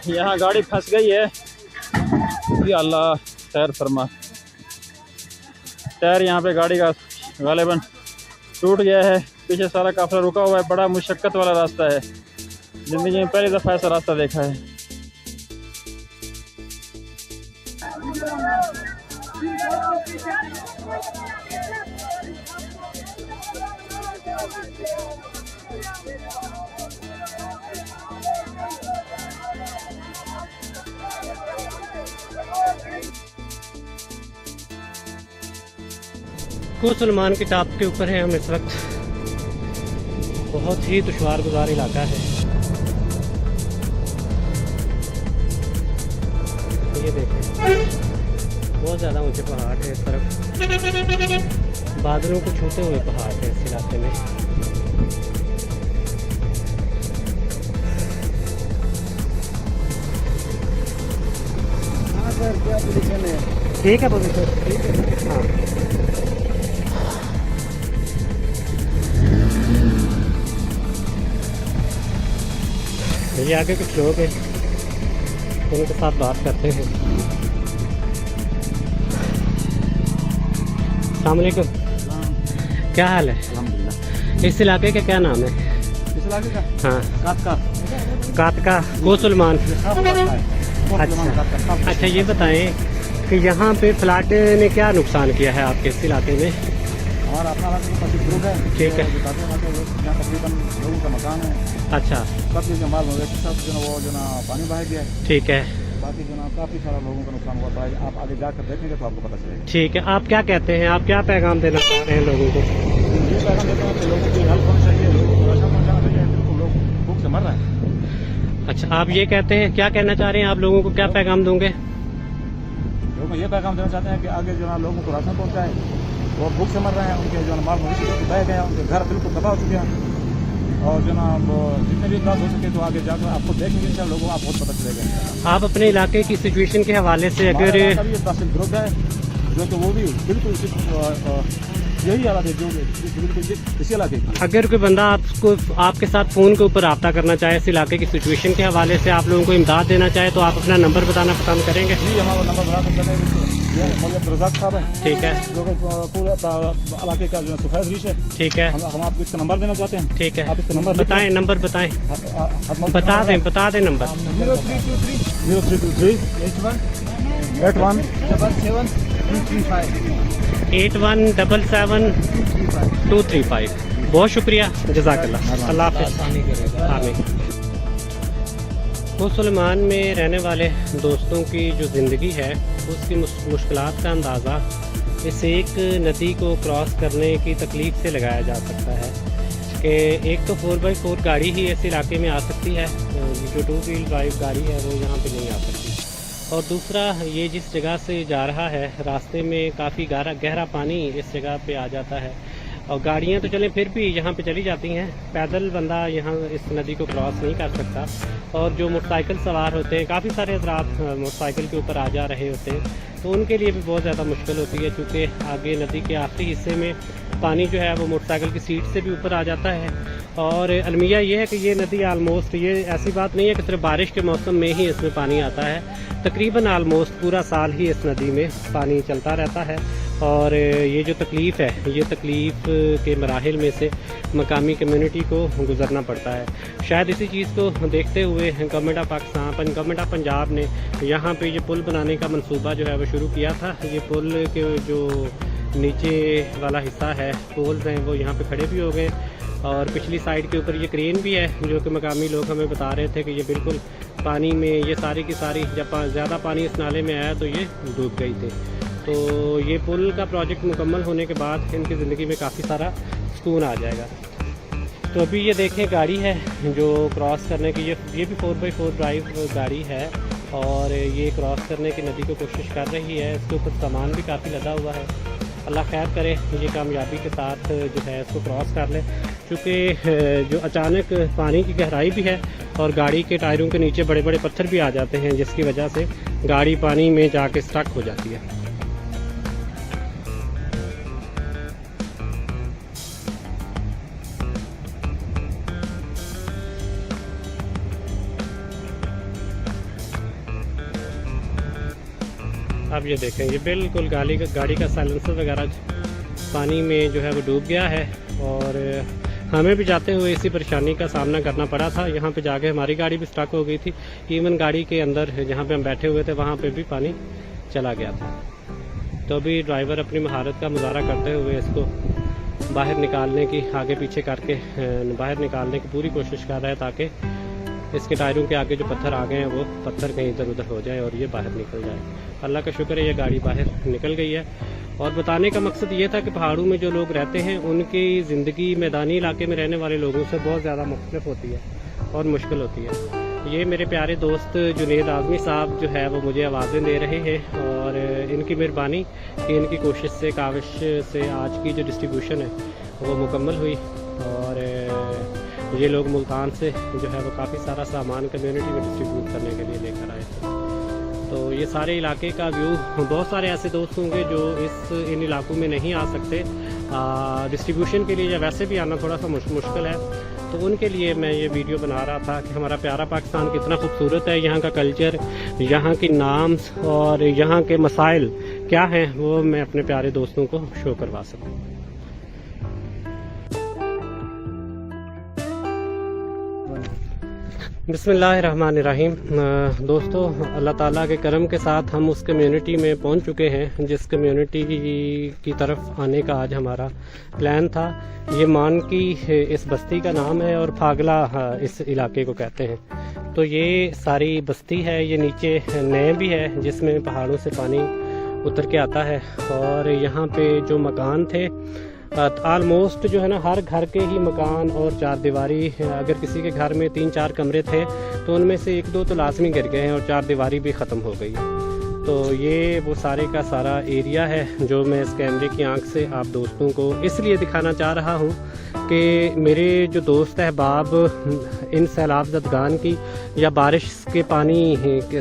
यहाँ गाड़ी फंस गई है। या अल्लाह खैर फरमा। टायर यहाँ पे गाड़ी का गालिबन टूट गया है। पीछे सारा काफिला रुका हुआ है। बड़ा मुशक्कत वाला रास्ता है। ज़िंदगी में पहली दफ़ा ऐसा रास्ता देखा है। सलमान की टॉप के ऊपर है हम इस वक्त। बहुत ही दुश्वार गुजार इलाका है। ये देखें, बहुत ज़्यादा ऊंचे पहाड़ है इस तरफ। बादलों को छूते हुए पहाड़ है इस इलाके में। हाँ सर, क्या पोजीशन है? ठीक है पोजीशन, ठीक है। हाँ, ये आगे कुछ लोग हैं, उनके साथ बात करते हैं। अस्सलाम वालेकुम, क्या हाल है? अल्हम्दुलिल्लाह। इस इलाके का क्या नाम है? इस इलाके का? हाँ, कातका। सलमान। अच्छा, ये बताएं कि यहाँ पे फ्लड ने क्या नुकसान किया है आपके इस इलाके में? और अपना ग्रुप है, ठीक है। तकरीबन लोगों का मकान है। अच्छा, सब जो माल मवेशी सब जो वो जो ना पानी बह गया है। ठीक है, बाकी जो ना काफी सारा लोगों का नुकसान हुआ था। आप आगे जाकर देखेंगे तो आपको पता चलेगा। ठीक है। आप क्या कहते हैं, आप क्या पैगाम देना चाह रहे हैं लोगों को? ये पैगाम देता हूँ कि लोगों की हेल्प होनी चाहिए, लोगों को राशन पहुँचाना चाहिए। बिल्कुल लोग भूख से मर रहे हैं। अच्छा, आप ये कहते हैं, क्या कहना चाह रहे हैं आप लोगों को, क्या पैगाम दोगे? लोगों को ये पैगाम देना चाहते हैं कि आगे जो ना लोगों को राशन पहुँचाए। वो भूख से मर रहे हैं। उनके जो ना माल मवेशी बह गए हैं, उनके घर बिल्कुल तबाह हो चुके हैं। और जो ना जितने भी इमदाद हो सके तो आगे जाकर आपको देखेंगे इंशाल्लाह, लोगों को आप बहुत पता चलेगा। आप अपने इलाके की सिचुएशन के हवाले से अगर तहसील ग्रुप है जो कि वो भी बिल्कुल यही हालत है जो बिल्कुल इसी इलाके की। अगर कोई बंदा आपको आपके साथ फ़ोन के ऊपर रब्ता करना चाहे इस इलाके की सिचुएशन के हवाले से, आप लोगों को इमदाद देना चाहे, तो आप अपना नंबर बताना पसंद करेंगे? जी, हमारा नंबर बता सकते हैं। मौलवी रज़ाक साहब है, ठीक है, जो कि पूरा इलाके का जो सफेद रीच है। ठीक है, हम आपको इसका नंबर देना चाहते हैं। ठीक है, आप इसका नंबर बताएं, नंबर बताएं, बता दें नंबर। 0323 8177235235। बहुत शुक्रिया, जज़ाकल्लाह, अल्लाह हाफ़िज़, आमीन। सलमान में रहने वाले दोस्तों की जो ज़िंदगी है उसकी मुश्किलात का अंदाज़ा इस एक नदी को क्रॉस करने की तकलीफ़ से लगाया जा सकता है कि एक तो 4x4 गाड़ी ही इस इलाके में आ सकती है, जो 2 व्हील ड्राइव गाड़ी है वो यहाँ पे नहीं आ सकती। और दूसरा, ये जिस जगह से जा रहा है रास्ते में काफ़ी गहरा पानी इस जगह पे आ जाता है। और गाड़ियाँ तो चलें फिर भी यहाँ पे चली जाती हैं, पैदल बंदा यहाँ इस नदी को क्रॉस नहीं कर सकता। और जो मोटरसाइकिल सवार होते हैं, काफ़ी सारे हज़रात मोटरसाइकिल के ऊपर आ जा रहे होते हैं, तो उनके लिए भी बहुत ज़्यादा मुश्किल होती है, क्योंकि आगे नदी के आखिरी हिस्से में पानी जो है वो मोटरसाइकिल की सीट से भी ऊपर आ जाता है। और अलमिया ये है कि ये नदी आलमोस्ट, ये ऐसी बात नहीं है कि सिर्फ बारिश के मौसम में ही इसमें पानी आता है, तकरीबन आलमोस्ट पूरा साल ही इस नदी में पानी चलता रहता है। और ये जो तकलीफ़ है, ये तकलीफ़ के मराहिल में से मकामी कम्युनिटी को गुजरना पड़ता है। शायद इसी चीज़ को देखते हुए government of Pakistan, government of Punjab ने यहाँ पे ये पुल बनाने का मंसूबा जो है वो शुरू किया था। ये पुल के जो नीचे वाला हिस्सा है, पोल्स हैं, वो यहाँ पे खड़े भी हो गए। और पिछली साइड के ऊपर ये क्रेन भी है, जो कि मकामी लोग हमें बता रहे थे कि ये बिल्कुल पानी में, ये सारी की सारी, जब ज़्यादा पानी इस नाले में आया तो ये डूब गई थी। तो ये पुल का प्रोजेक्ट मुकम्मल होने के बाद इनकी ज़िंदगी में काफ़ी सारा सुकून आ जाएगा। तो अभी ये देखें, गाड़ी है जो क्रॉस करने की, ये भी 4x4 ड्राइव गाड़ी है और ये क्रॉस करने की नदी को कोशिश कर रही है। इसके ऊपर सामान भी काफ़ी लदा हुआ है। अल्लाह खैर करे, ये कामयाबी के साथ जो है इसको क्रॉस कर ले, क्योंकि जो अचानक पानी की गहराई भी है और गाड़ी के टायरों के नीचे बड़े बड़े पत्थर भी आ जाते हैं, जिसकी वजह से गाड़ी पानी में जाके स्टक हो जाती है। अब ये देखें, ये बिल्कुल गाड़ी का साइलेंसर वगैरह पानी में जो है वो डूब गया है। और हमें भी जाते हुए इसी परेशानी का सामना करना पड़ा था। यहाँ पे जाके हमारी गाड़ी भी स्टक हो गई थी। इवन गाड़ी के अंदर जहाँ पे हम बैठे हुए थे वहाँ पे भी पानी चला गया था। तो अभी ड्राइवर अपनी महारत का मुजाहरा करते हुए इसको बाहर निकालने की, आगे पीछे करके बाहर निकालने की पूरी कोशिश कर रहा है, ताकि इसके टायरों के आगे जो पत्थर आ गए हैं वो पत्थर कहीं इधर उधर हो जाए और ये बाहर निकल जाए। अल्लाह का शुक्र है ये गाड़ी बाहर निकल गई है। और बताने का मकसद ये था कि पहाड़ों में जो लोग रहते हैं उनकी ज़िंदगी मैदानी इलाके में रहने वाले लोगों से बहुत ज़्यादा मुख्तलिफ होती है और मुश्किल होती है। ये मेरे प्यारे दोस्त जुनेद आज़मी साहब जो है वो मुझे आवाज़ें दे रहे हैं, और इनकी मेहरबानी कि इनकी कोशिश से काविश से आज की जो डिस्ट्रीब्यूशन है वो मुकम्मल हुई। और ये लोग मुल्तान से जो है वो काफ़ी सारा सामान कम्युनिटी में डिस्ट्रीब्यूट करने के लिए लेकर आए थे। तो ये सारे इलाके का व्यू, बहुत सारे ऐसे दोस्त होंगे जो इन इलाकों में नहीं आ सकते डिस्ट्रीब्यूशन के लिए, या वैसे भी आना थोड़ा सा मुश्किल है। तो उनके लिए मैं ये वीडियो बना रहा था कि हमारा प्यारा पाकिस्तान कितना खूबसूरत है, यहाँ का कल्चर, यहाँ की नाम्स और यहाँ के मसाइल क्या हैं, वो मैं अपने प्यारे दोस्तों को शो करवा सकूँ। बिस्मिल्लाहिर्रहमानिर्रहीम। दोस्तों, अल्लाह ताला के करम के साथ हम उस कम्युनिटी में पहुंच चुके हैं जिस कम्युनिटी की तरफ आने का आज हमारा प्लान था। ये मान की इस बस्ती का नाम है और फागला इस इलाके को कहते हैं। तो ये सारी बस्ती है, ये नीचे नए भी है जिसमें पहाड़ों से पानी उतर के आता है। और यहाँ पे जो मकान थे ऑलमोस्ट जो है ना, हर घर के ही मकान और चार दीवारी, अगर किसी के घर में 3-4 कमरे थे तो उनमें से 1-2 तो लाजमी गिर गए हैं और चार दीवारी भी ख़त्म हो गई है। तो ये वो सारे का सारा एरिया है जो मैं इस कैमरे की आंख से आप दोस्तों को इसलिए दिखाना चाह रहा हूँ कि मेरे जो दोस्त अहबाब इन सैलाब ज़दगान की या बारिश के पानी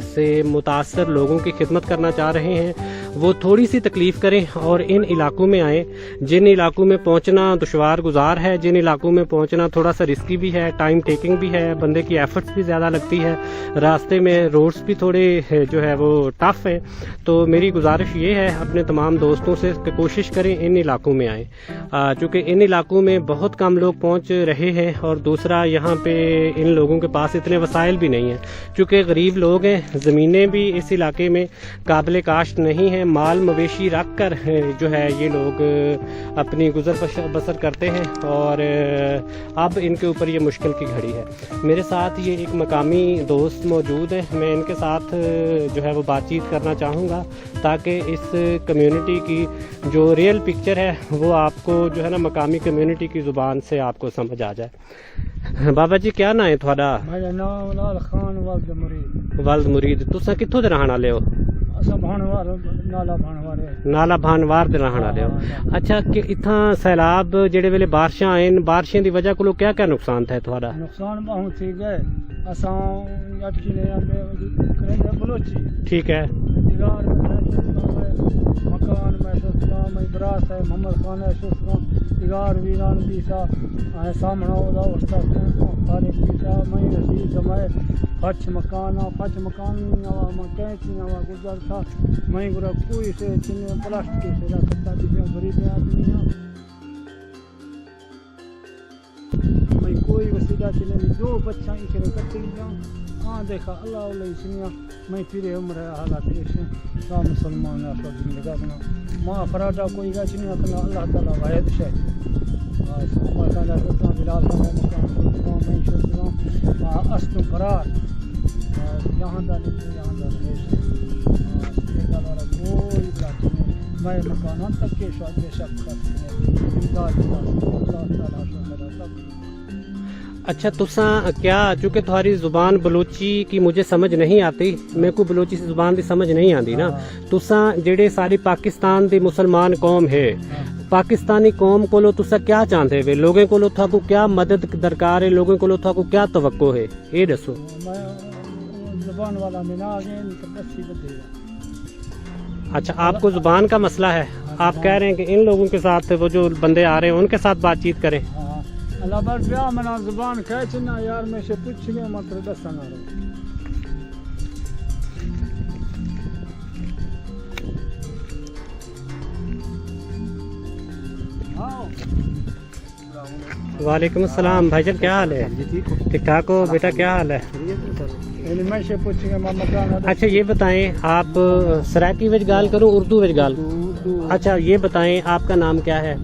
से मुतासर लोगों की खिदमत करना चाह रहे हैं, वो थोड़ी सी तकलीफ़ करें और इन इलाकों में आएँ। जिन इलाकों में पहुंचना दुश्वार गुजार है, जिन इलाकों में पहुंचना थोड़ा सा रिस्की भी है, टाइम टेकिंग भी है, बंदे की एफर्ट्स भी ज़्यादा लगती है, रास्ते में रोड्स भी थोड़े जो है वो टफ़ है। तो मेरी गुजारिश ये है अपने तमाम दोस्तों से कि कोशिश करें इन इलाकों में आएँ, चूँकि इन इलाकों में बहुत कम लोग पहुँच रहे हैं। और दूसरा, यहाँ पे इन लोगों के पास इतने वसाइल भी नहीं हैं, चूँकि गरीब लोग हैं, ज़मीनें भी इस इलाके में काबिल काश्त नहीं हैं, माल मवेशी रख कर जो है ये लोग अपनी गुजर बसर करते हैं। और अब इनके ऊपर ये मुश्किल की घड़ी है। मेरे साथ ये एक मकामी दोस्त मौजूद है, मैं इनके साथ जो है वो बातचीत करना चाहूँगा ताकि इस कम्युनिटी की जो रियल पिक्चर है वो आपको जो है ना मकामी कम्युनिटी की ज़ुबान से आपको समझ आ जाए। बाबा जी, क्या ना है थोड़ा? मेरा नाम लाल खान वल्द मुरीद। वल्द मुरीद, तुसा कित्थों दे रहने वाले हो? नाला भानवार दे रहने वाले हो। अच्छा, कि इत्थां सैलाब जेड़े वेले बारिशां आइन, बारिशें दी वजह कोलो क्या क्या नुकसान था थोड़ा? नुकसान बहुत थी गए। असां अटकी ने करेंगे बलोची, ठीक है, मकान में सुस्तां में बरास है मोहम्मद खान है सुस्तां दिगार वीरान भी सा आए सामना ओदा उस्ता सारे भी सा मैं रसी समय फच मकान नवा मकान नवा गुजर था मैं गुरा कोई से चिन्ह प्लास्टिक से रखता दिया गरीब आदमी मैं कोई वसीला चिन्ह जो बच्चा इकरे करते जाऊं। हाँ देखा अल्लाह इसलिए मैं फिर उम्र हालात ऐसे मुसलमान जिंदगा बना माँ फराडा कोई गच नहीं अपना अल्लाह ताला वाहिद शे अस्तु फरार यहाँ कोई मैं मकान तक के अच्छा, तुसा क्या, चूँकि तुम्हारी ज़ुबान बलोची की मुझे समझ नहीं आती, मेरे को बलोची से ज़ुबान की समझ नहीं आती ना, तुसा जेड़े सारी पाकिस्तान दी मुसलमान कौम है, पाकिस्तानी कौम को तुसा क्या चाहते वे, लोगों को थाकू क्या मदद दरकार है, लोगों को थाकू क्या तवक्को है, ये दसो। अच्छा, आपको ज़ुबान का मसला है, आप कह रहे हैं कि इन लोगों के साथ वो जो बंदे आ रहे हैं उनके साथ बातचीत करें। अल्लाह बर ब्याह मना ज़ुबान कह ना यार में से पूछ ले मत दसना वालेकुम अस्सलाम भाईजान, क्या हाल है? ठीक ठाक हो बेटा, क्या हाल है? अच्छा ये बताएं, आप सराइकी विच गाल करूं उर्दू विच गाल? अच्छा ये बताएं, आपका नाम क्या है?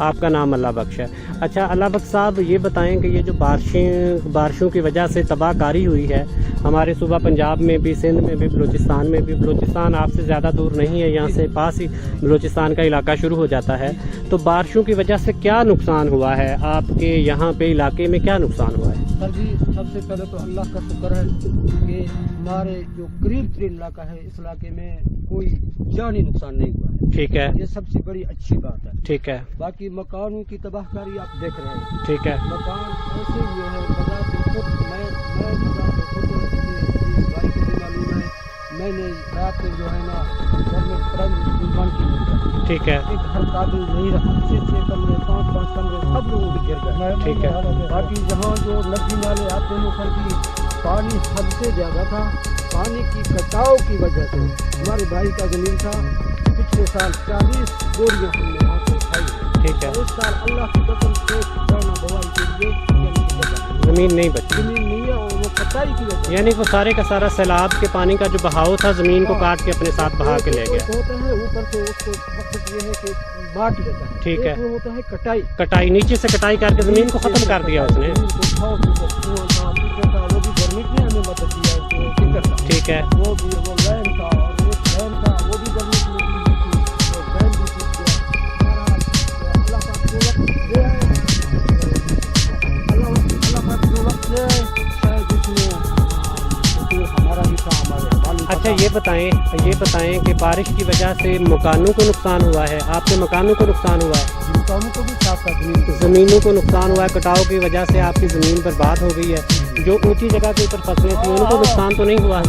आपका नाम अल्लाह बख्श है। अच्छा अल्लाह बख्श साहब, ये बताएं कि ये जो बारिशों की वजह से तबाहकारी हुई है हमारे सूबा पंजाब में भी, सिंध में भी, बलूचिस्तान में भी। बलूचिस्तान आपसे ज़्यादा दूर नहीं है, यहाँ से पास ही बलूचिस्तान का इलाका शुरू हो जाता है। तो बारिशों की वजह से क्या नुकसान हुआ है आपके यहाँ पे इलाके में, क्या नुकसान हुआ है? सर जी, सबसे पहले तो अल्लाह का शुक्र है कि हमारे जो करीब तरीन इलाका है, इस इलाके में कोई जानी नुकसान नहीं हुआ है। ठीक है, ये सबसे बड़ी अच्छी बात है। ठीक है। बाकी मकानों की तबाहकारी आप देख रहे हैं। ठीक है। मकान ऐसे हुए हैं, बाजार से खुद मैं बाजार से खुद इस भाई को भी मालूम है, मैंने रात में जो है ना घर में प्राइमरी स्कूल बंद की। ठीक है। एक घर काबिल नहीं रखा, 6 कमरे 5 कमरे सब लोगों के गिर गए। ठीक है। बाकी जहाँ जो नदी नाले आते हैं सर जी, पानी हद से ज्यादा था। पानी की कटाव की वजह से हमारे भाई का जमीन था, पिछले साल 40 बोरियां हमने वहाँ से खाई। ठीक है। इस साल अल्लाह की कसम से दाना बवाई के लिए जमीन नहीं बची। जमीन नहीं है, और वो कटाई की वजह से, यानी वो सारे का सारा सैलाब के पानी का जो बहाव था जमीन को काट के अपने साथ बहा के ले गया। होता है ऊपर से उसको मकसद ये है कि बांट देता है। ठीक है। वो होता है कटाई, कटाई नीचे से कटाई करके जमीन को खत्म कर दिया उसने। वो भी गवर्नमेंट ने हमें मदद दिया है। ठीक है। वो भी वो लैंड था, और एक लैंड था वो भी गवर्नमेंट ने दी थी, तो लैंड भी टूट गया। अल्लाह पाक जो वक्त दे है, अल्लाह पाक जो वक्त दे है, शायद इसमें हमारा ही था, हमारे वालिद। अच्छा ये बताएं कि बारिश की वजह से मकानों को नुकसान हुआ है? आपके मकानों को नुकसान हुआ है? मकानों को भी साथ साथ ज़मीनों को नुकसान हुआ है? कटाव की वजह से आपकी ज़मीन बर्बाद हो गई है। जो ऊंची जगह के ऊपर फसलें थी उनको नुकसान तो नहीं हुआ है?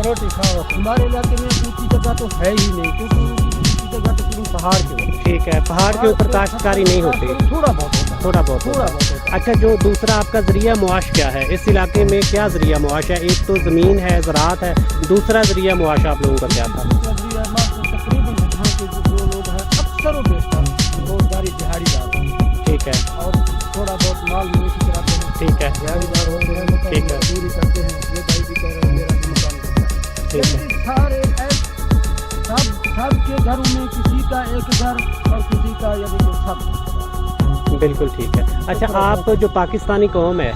रोटी खाओ। हमारे इलाके में ऊंची जगह तो है ही नहीं, क्योंकि ऊंची जगह तो पूरी पहाड़ के ऊपर। ठीक है, पहाड़ के ऊपर काश्तकारी नहीं होती? थोड़ा बहुत होता है। थोड़ा बहुत होता है। अच्छा, जो दूसरा आपका ज़रिया मुआश क्या है इस इलाके में? क्या ज़रिया मुआश है? एक तो ज़मीन है, ज़राअत है, दूसरा ज़रिया मुआश आप लोगों का क्या था? तकरीबन यहाँ के जो लोग हैं अक्सर बेशतर रोजगारी दिहाड़ीदार। ठीक है। और थोड़ा बहुत माल मवेशी कराते हैं। ठीक है। दिहाड़ीदार होते हैं, ठीक है। मजदूरी करते हैं। ये भाई भी कह रहे हैं मेरा भी मकान करता है। ठीक है। सारे सबके घरों में किसी का एक घर और किसी का यदि सब। बिल्कुल ठीक है। अच्छा, आप जो पाकिस्तानी कौम है,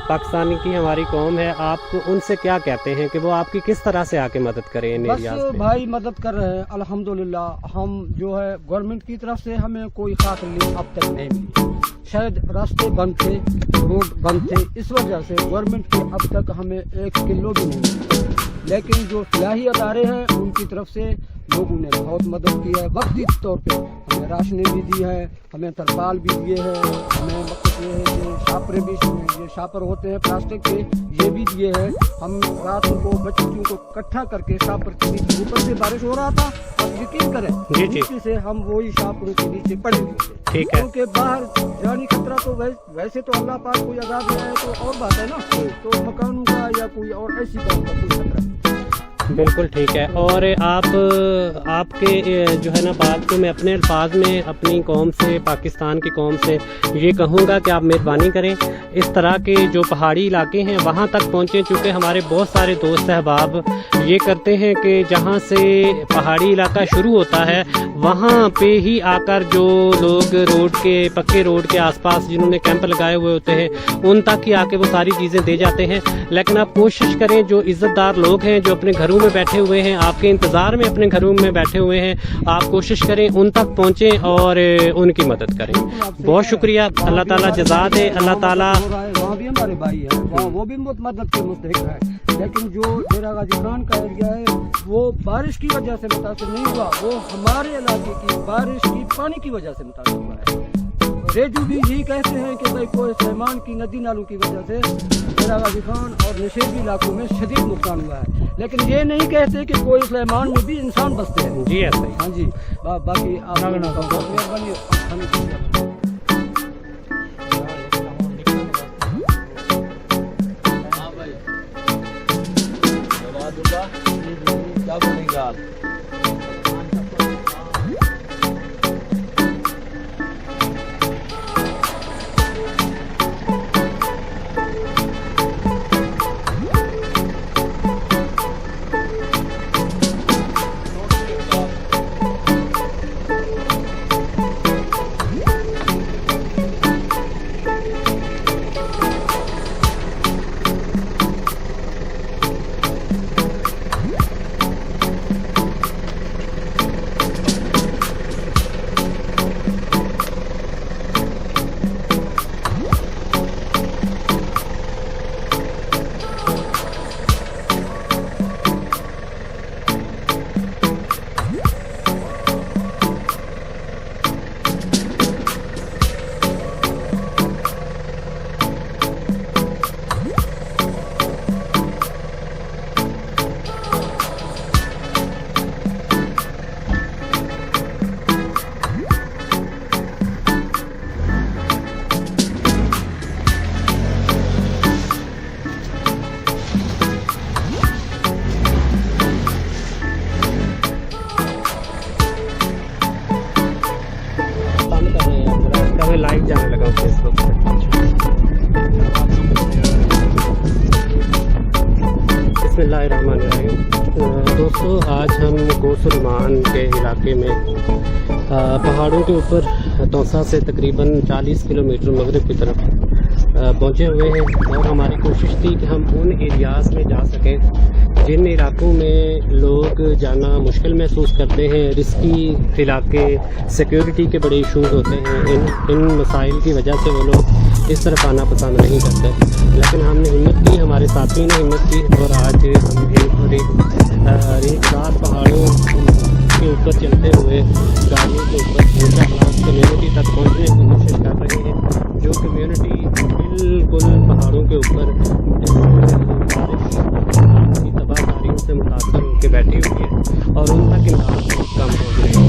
पाकिस्तानी की हमारी कौम है, आप उनसे क्या कहते हैं कि वो आपकी किस तरह से आके मदद करें इन एरियाज बस पे? भाई मदद कर रहे हैं अल्हम्दुलिल्लाह। हम जो है गवर्नमेंट की तरफ से हमें कोई खास रिलीफ अब तक नहीं मिली। शायद रास्ते बंद थे, रोड बंद थे, इस वजह से गवर्नमेंट के अब तक हमें 1 किलो भी नहीं मिला। लेकिन जो सियाही अदारे हैं उनकी तरफ से लोगों ने बहुत मदद की है। वक्ती तौर पे हमें राशनें भी दी है, हमें तरपाल भी दिए हैं, हमें मतलब ये है कि शापरे भी, ये शापर होते हैं प्लास्टिक के, ये भी दिए हैं। हम रात को बच्चों को इकट्ठा करके शापर के नीचे, ऊपर से बारिश हो रहा था, आप यकीन करें, नीचे से हम वही शापरों के नीचे पड़े हुए थे। ठीक है। क्योंकि बाहर जाने खतरा तो वैसे तो अल्लाह पाक कोई आजाद में आए तो और बात है ना, तो मकानों का या कोई और ऐसी बात का कोई खतरा नहीं। बिल्कुल ठीक है। और आपके जो है ना बात को मैं अपने अल्फाज में अपनी कौम से, पाकिस्तान की कौम से ये कहूँगा कि आप मेहरबानी करें, इस तरह के जो पहाड़ी इलाके हैं वहाँ तक पहुँचें। चूँकि हमारे बहुत सारे दोस्त अहबाब ये करते हैं कि जहाँ से पहाड़ी इलाका शुरू होता है वहाँ पे ही आकर जो लोग रोड के, पक्के रोड के आसपास जिन्होंने कैंप लगाए हुए होते हैं उन तक ही आके वो सारी चीज़ें दे जाते हैं। लेकिन आप कोशिश करें, जो इज़्ज़तदार लोग हैं जो अपने घरों में बैठे हुए हैं, आपके इंतज़ार में अपने घरों में बैठे हुए हैं, आप कोशिश करें उन तक पहुँचें और उनकी मदद करें। बहुत शुक्रिया, अल्लाह ताला जज़ा दे। अल्लाह ताला वहाँ भी हमारे भाई है, वहाँ वो भी मदद के मुस्तहिक है। लेकिन जो डेरा गाजी खान का एरिया है वो बारिश की वजह से मुतासर नहीं हुआ, वो हमारे इलाके की बारिश की पानी की वजह से मुतासर हुआ है। रेजू भी यही कहते हैं कि भाई कोई सलमान की नदी नालों की वजह से डेरा गाजी खान और नशेबी इलाकों में शदीद नुकसान हुआ है। लेकिन ये नहीं कहते कि कोई सलमान में भी इंसान बसते हैं। जी ऐसा ही। हाँ जी, बाकी आप मेहरबानी। बिस्मिल्लाहिर्रहमानिर्रहीम। दोस्तों, आज हम गोसलमान के इलाके में पहाड़ों के ऊपर तौसा से तकरीबन 40 किलोमीटर मगरिब की तरफ पहुँचे हुए हैं और हमारी कोशिश थी कि हम उन एरियाज़ में जा सकें जिन इलाकों में लोग जाना मुश्किल महसूस करते हैं, रिस्की इलाके, सिक्योरिटी के बड़े इशूज़ होते हैं। इन मसाइल की वजह से वो लोग इस तरफ आना पसंद नहीं करते, लेकिन हमने हिम्मत की, हमारे साथी ने हिम्मत की और आज हम रेतदार पहाड़ों के ऊपर चलते हुए गाड़ियों के ऊपर कम्युनिटी तक पहुँचने की कोशिश कर रहे हैं, जो कम्युनिटी बिल्कुल पहाड़ों के ऊपर बारिश की तबाहकारियों से मुतासर होकर बैठी हुई है और उन तक इमदाद कम हो रही है।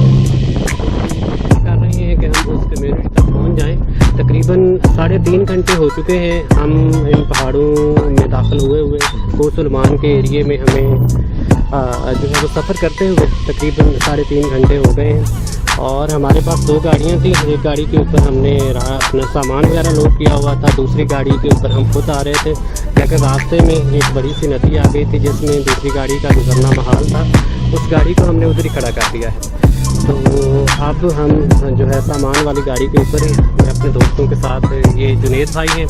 कर रहे हैं कि हम उस कम्युनिटी तक पहुँच जाएँ। तकरीबन 3.5 घंटे हो चुके हैं हम इन पहाड़ों में दाखिल हुए गोसलमान के एरिए में। हमें जो है वो सफ़र करते हुए तकरीबन 3.5 घंटे हो गए हैं और हमारे पास 2 गाड़ियाँ थी। एक गाड़ी के ऊपर हमने अपना सामान वगैरह लोड किया हुआ था, दूसरी गाड़ी के ऊपर हम खुद आ रहे थे, लेकिन रास्ते में एक बड़ी सी नदी आ गई थी जिसमें दूसरी गाड़ी का गुजरना महाल था। उस गाड़ी को हमने उधर ही खड़ा कर दिया है। तो अब हम जो है सामान वाली गाड़ी के ऊपर ही, मैं अपने दोस्तों के साथ, ये जुनेद भाई हैं,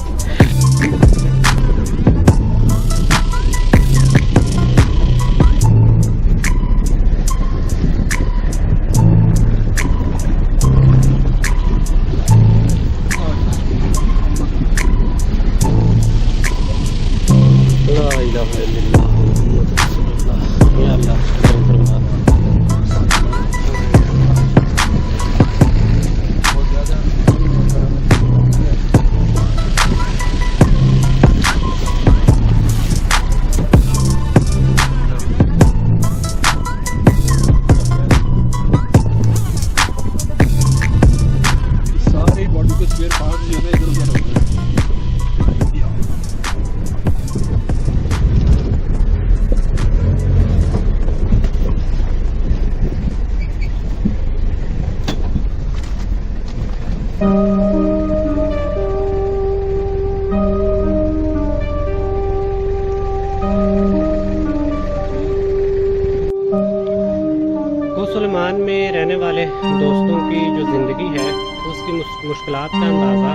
गोसलमान में रहने वाले दोस्तों की जो ज़िंदगी है उसकी मुश्किलात का अंदाज़ा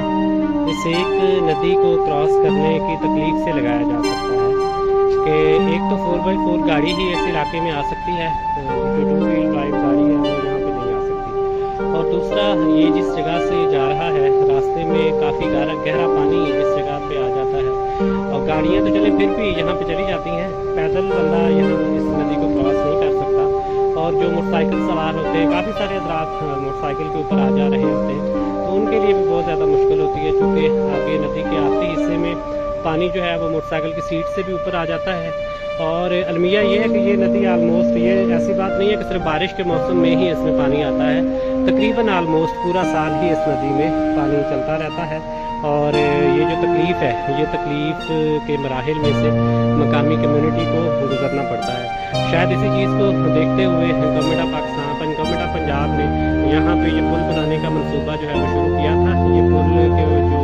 इस एक नदी को क्रॉस करने की तकलीफ से लगाया जा सकता है कि एक तो 4x4 गाड़ी ही इस इलाके में आ सकती है, जो 2 व्हील ड्राइव गाड़ी है वो यहाँ पे नहीं आ सकती, और दूसरा ये जिस जगह से जा रहा है रास्ते में काफ़ी गहरा पानी इस जगह पे आ जाता है और गाड़ियाँ तो चले फिर भी यहाँ पे चली जाती हैं, पैदल बंदा यहाँ इस नदी को क्रॉस नहीं कर सकता। और जो मोटरसाइकिल सवार होते हैं, काफ़ी सारे हज़रात मोटरसाइकिल के ऊपर आ जा रहे होते हैं, तो उनके लिए भी बहुत ज़्यादा मुश्किल होती है, क्योंकि आगे नदी के आखिरी हिस्से में पानी जो है वो मोटरसाइकिल की सीट से भी ऊपर आ जाता है। और अलमिया ये है कि ये नदी आलमोस्ट, ये ऐसी बात नहीं है कि सिर्फ बारिश के मौसम में ही इसमें पानी आता है, तकरीबन आलमोस्ट पूरा साल ही इस नदी में पानी चलता रहता है। और ये जो तकलीफ़ है, ये तकलीफ़ के मराहिल में से मकामी कम्युनिटी को गुजरना पड़ता है। शायद इसी चीज़ को देखते हुए government of Pakistan, government of Punjab ने यहाँ पे ये पुल बनाने का मंसूबा जो है वो शुरू किया था। ये पुल के जो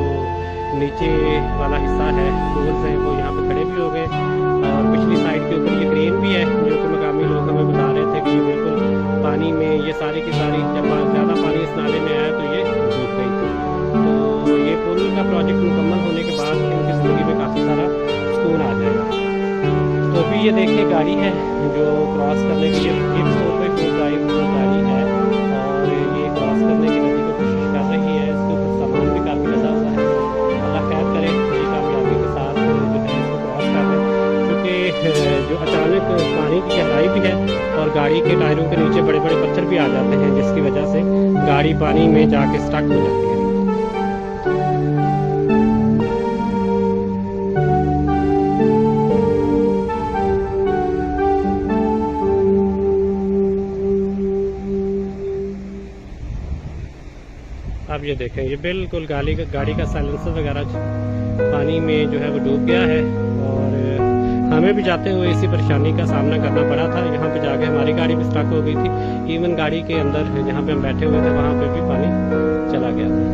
नीचे वाला हिस्सा है, पोल्स हैं, वो यहाँ पे खड़े भी हो गए और पिछली साइड के ऊपर ये क्रेन भी है, जो कि मकामी लोग हमें बता रहे थे कि ये बिल्कुल पानी में, ये सारी की सारी, जब ज़्यादा पानी इस नाले में आया तो ये डूब गई थी। तो ये पुल का प्रोजेक्ट मुकम्मल होने के बाद इनकी ज़िंदगी में काफ़ी सारा सुकून आ जाएगा। तो अभी ये देखिए गाड़ी है जो क्रॉस करने के लिए, एक 4x4 ड्राइव गाड़ी है और ये क्रॉस करने की नदी को कोशिश कर रही है। इसके ऊपर सामान भी काफ़ी लगा हुआ है। अल्लाह खैर करे, ये कामयाबी के साथ जो है इसको क्रॉस कर रहे हैं, क्योंकि जो अचानक पानी की गहराई भी है और गाड़ी के टायरों के नीचे बड़े बड़े पत्थर भी आ जाते हैं, जिसकी वजह से गाड़ी पानी में जाके स्टक हो जाती है। अब ये देखें, ये बिल्कुल गाड़ी का साइलेंसर वगैरह पानी में जो है वो डूब गया है और हमें भी जाते हुए इसी परेशानी का सामना करना पड़ा था। यहाँ पे जाके हमारी गाड़ी भी स्टक हो गई थी, इवन गाड़ी के अंदर जहाँ पे हम बैठे हुए थे वहाँ पे भी पानी चला गया था।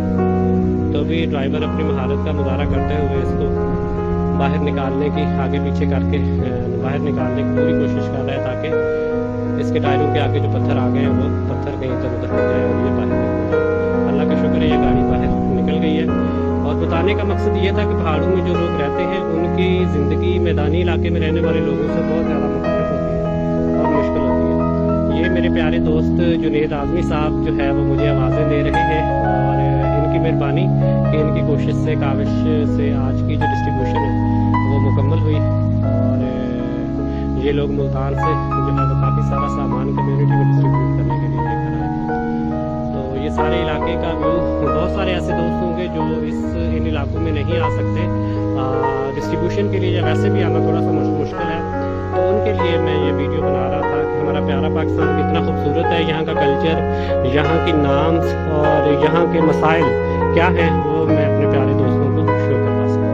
तो भी ड्राइवर अपनी महारत का मुजाहरा करते हुए इसको बाहर निकालने की, आगे पीछे करके बाहर निकालने की पूरी कोशिश कर रहा है ताकि इसके टायरों के आगे जो पत्थर आ गए हैं वो पत्थर कहीं इधर उधर हो जाए और ये बाहर निकल जाए। अल्लाह का शुक्र है ये गाड़ी बाहर निकल गई है। और बताने का मकसद ये था कि पहाड़ों में जो लोग रहते हैं उनकी ज़िंदगी मैदानी इलाके में रहने वाले लोगों से बहुत ज़्यादा मुख्तलिफ होती है और मुश्किल होती है। ये मेरे प्यारे दोस्त जुनेद आज़मी साहब जो है वो मुझे आवाज़ें दे रहे हैं और इनकी मेहरबानी कि इनकी कोशिश से, काविश से आज की जो डिस्ट्रीब्यूशन है वो मुकम्मल हुई। और ये लोग मुल्तान से जो है वो काफ़ी सारा सामान कम्युनिटी में डिस्ट्रीब्यूट करने के लिए लेकर आए थे। तो ये सारे इलाके का व्यू, बहुत सारे ऐसे दोस्त होंगे जो इन इलाकों में नहीं आ सकते डिस्ट्रीब्यूशन के लिए, या वैसे भी आना थोड़ा सा मुश्किल है, तो उनके लिए मैं ये वीडियो बना रहा था कि हमारा प्यारा पाकिस्तान कितना खूबसूरत है, यहाँ का कल्चर, यहाँ की नाम्स और यहाँ के मसाइल क्या हैं वो मैं अपने प्यारे दोस्तों को शो करवा सकूँ।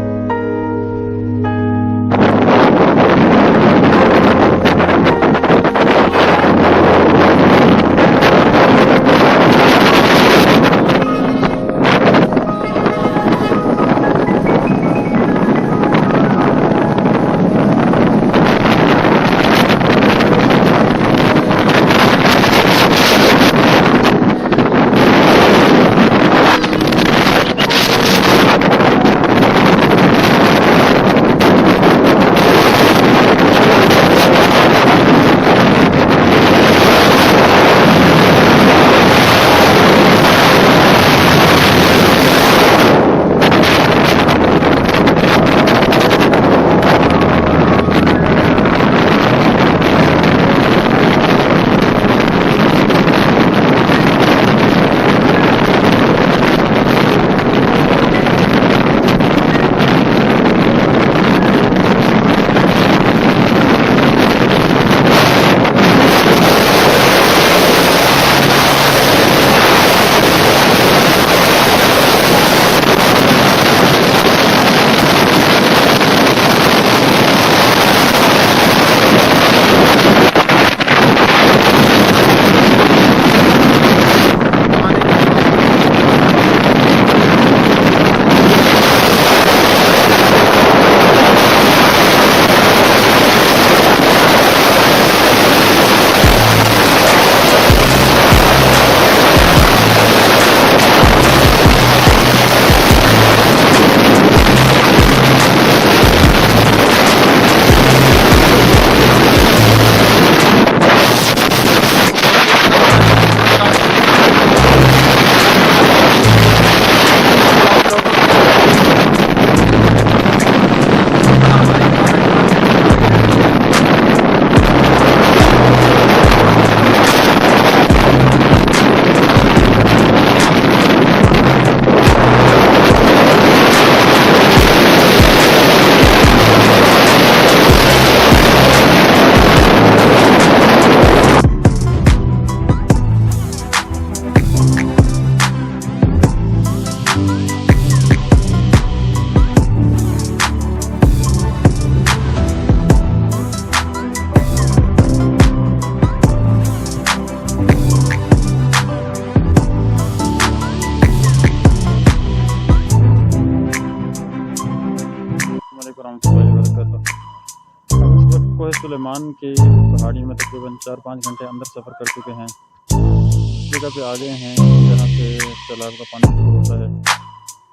सुलेमान की पहाड़ी में तकरीबन 4-5 घंटे अंदर सफ़र कर चुके हैं। इस जगह पे आ गए हैं जहाँ पे तालाब का पानी शुरू होता है,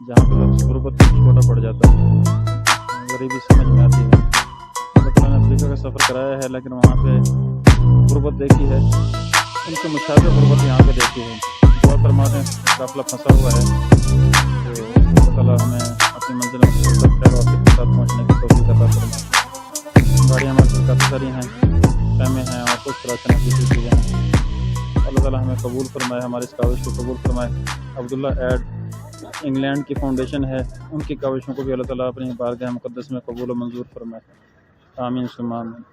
जहाँ पे लोग गुर्बत छोटा पड़ जाता है, गरीबी समझ में आती है। मतलब मैंने अफ्रीका का सफ़र कराया है लेकिन वहाँ पे गुर्बत देखी है, उनके मुशाबे गुर्बत यहाँ पे देखी है। दुआ फरमाते हैं, काफ़िला फंसा हुआ है तो अल्लाह हमें अपनी मंजिल में वापस के साथ पहुँचने की तौफीक अता फरमाए। गाड़ियाँ हमारे पास काफ़ी सारी हैं, ख़ैमे हैं और कुछ राशन की चीज़ें हैं। अल्लाह ताला हमें कबूल फरमाए, हमारी इस काविश को कबूल फरमाए। अब्दुल्ला एड इंग्लैंड की फाउंडेशन है, उनकी काविशों को भी अल्लाह ताला अपनी बारगाह मुक़द्दस में कबूल और मंजूर फरमाए। आमीन सुम्मा आमीन।